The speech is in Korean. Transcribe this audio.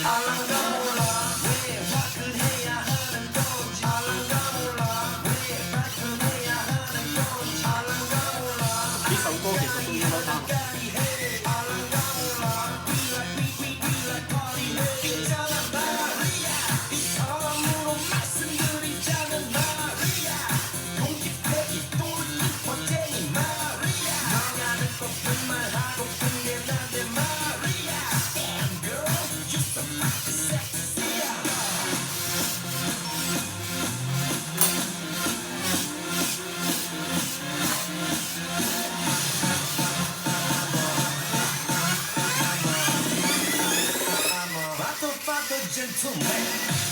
알랑가 몰라 왜 화끈해야 하는 건지 알랑가 몰라 왜 화끈해야 하는 건지 알랑가 몰라 呢首歌其實屬於嗰單。 알랑가 몰라 We like party 있잖아 마리아 이 사람으로 말씀드리자면 마리아 용기 빼기 똘리 멋쟁이 마리아 너냐는 거쁜 말 하고픈 게 난데 마리아 Damn girl you so fucking sexy I'm a father gentleman